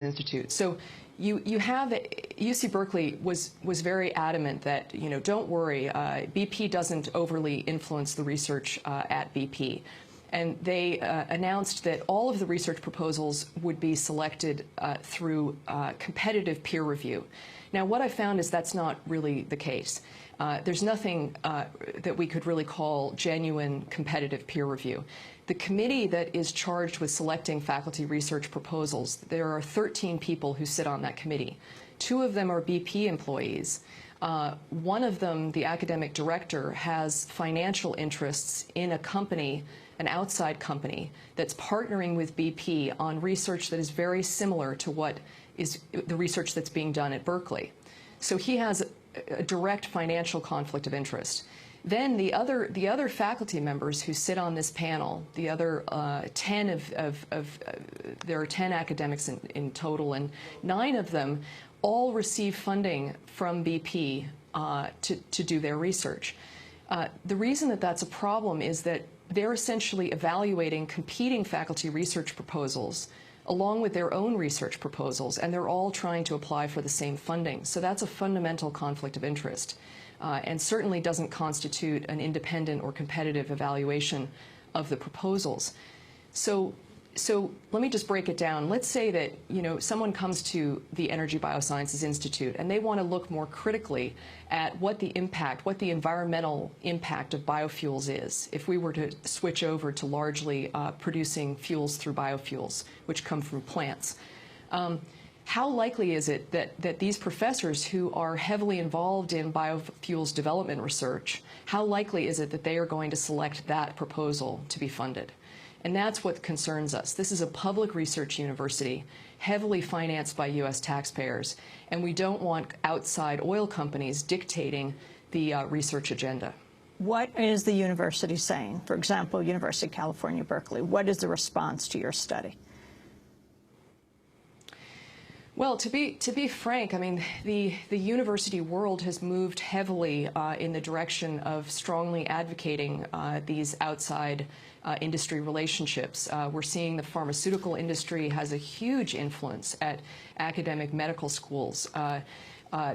Institute. So you have UC Berkeley was very adamant that, you know, don't worry, BP doesn't overly influence the research at BP. And they announced that all of the research proposals would be selected through competitive peer review. Now, what I found is that's not really the case. There's nothing that we could really call genuine competitive peer review. The committee that is charged with selecting faculty research proposals, there are 13 people who sit on that committee. 2 of them are BP employees. One of them, the academic director, has financial interests in a company, an outside company, that's partnering with BP on research that is very similar to what is the research that's being done at Berkeley. So he has a direct financial conflict of interest. Then the other faculty members who sit on this panel, the other 10 there are 10 academics in total, and 9 of them all receive funding from BP to do their research. The reason that that's a problem is that they're essentially evaluating competing faculty research proposals along with their own research proposals, and they're all trying to apply for the same funding. So that's a fundamental conflict of interest, and certainly doesn't constitute an independent or competitive evaluation of the proposals. So let me just break it down. Let's say that, you know, someone comes to the Energy Biosciences Institute and they want to look more critically at what the environmental impact of biofuels is if we were to switch over to largely producing fuels through biofuels, which come from plants. How likely is it that these professors who are heavily involved in biofuels development research, how likely is it that they are going to select that proposal to be funded? And that's what concerns us. This is a public research university, heavily financed by U.S. taxpayers, and we don't want outside oil companies dictating the research agenda. What is the university saying? For example, University of California, Berkeley. What is the response to your study? Well, to be frank, I mean, the university world has moved heavily in the direction of strongly advocating these outside industry relationships. We're seeing the pharmaceutical industry has a huge influence at academic medical schools.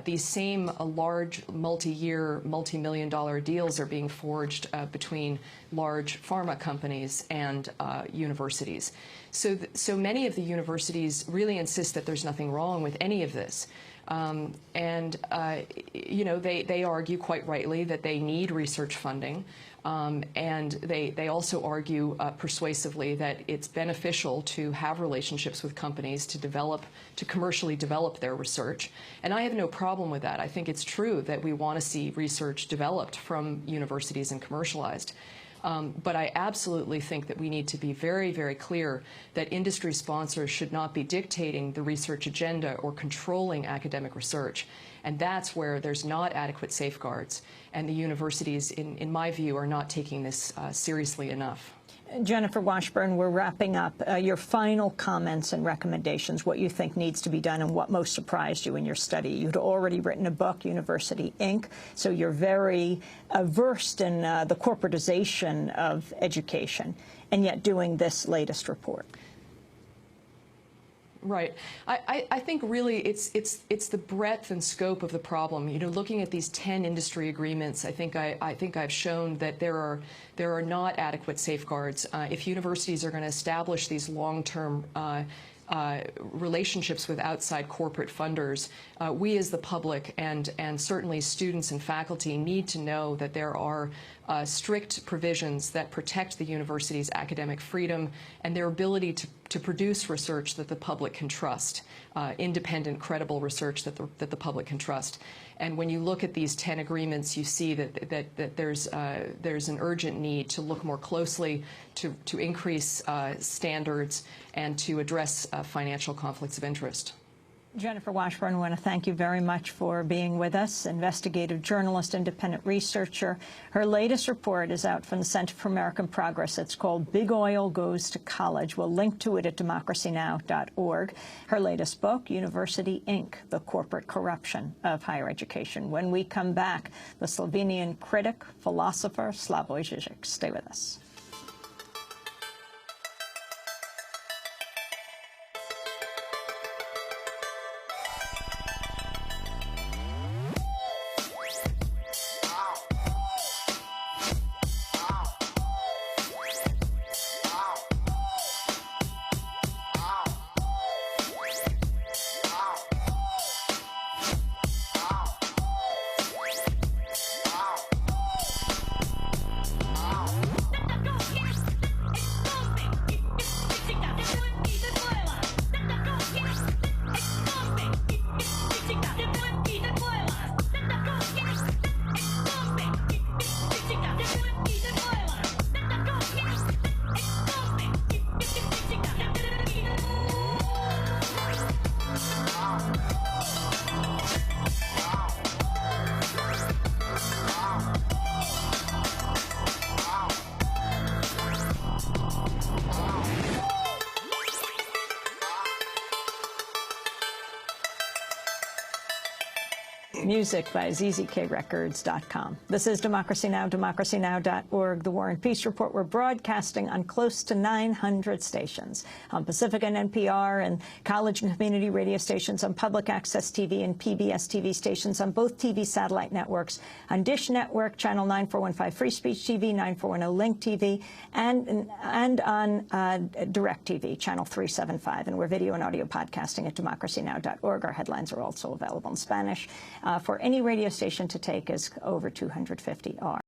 These same large multi-year, multi-million-dollar deals are being forged between large pharma companies and universities. So many of the universities really insist that there's nothing wrong with any of this. You know, they argue quite rightly that they need research funding. And they also argue persuasively that it's beneficial to have relationships with companies to commercially develop their research. And I have no problem with that. I think it's true that we want to see research developed from universities and commercialized. But I absolutely think that we need to be very, very clear that industry sponsors should not be dictating the research agenda or controlling academic research. And that's where there's not adequate safeguards. And the universities, in my view, are not taking this seriously enough. Jennifer Washburn, we're wrapping up. Your final comments and recommendations, what you think needs to be done and what most surprised you in your study. You'd already written a book, University Inc., so you're very versed in the corporatization of education, and yet doing this latest report. Right. I think really it's the breadth and scope of the problem. You know, looking at these 10 industry agreements, I think I've shown that there are not adequate safeguards. If universities are going to establish these long-term relationships with outside corporate funders, we as the public and certainly students and faculty need to know that there are strict provisions that protect the university's academic freedom and their ability to produce research that the public can trust, independent, credible research that the public can trust. And when you look at these 10 agreements, you see that there's an urgent need to look more closely, to increase standards, and to address financial conflicts of interest. Jennifer Washburn, I want to thank you very much for being with us, investigative journalist, independent researcher. Her latest report is out from the Center for American Progress. It's called Big Oil Goes to College. We'll link to it at democracynow.org. Her latest book, University Inc., The Corporate Corruption of Higher Education. When we come back, the Slovenian critic, philosopher, Slavoj Žižek. Stay with us. Music by zzkrecords.com. This is Democracy Now!, democracynow.org, The War and Peace Report. We're broadcasting on close to 900 stations, on Pacifica and NPR and college and community radio stations, on public access TV and PBS TV stations, on both TV satellite networks, on Dish Network, Channel 9415 Free Speech TV, 9410 Link TV, and on Direct TV, Channel 375. And we're video and audio podcasting at democracynow.org. Our headlines are also available in Spanish. For any radio station to take is over 250 are.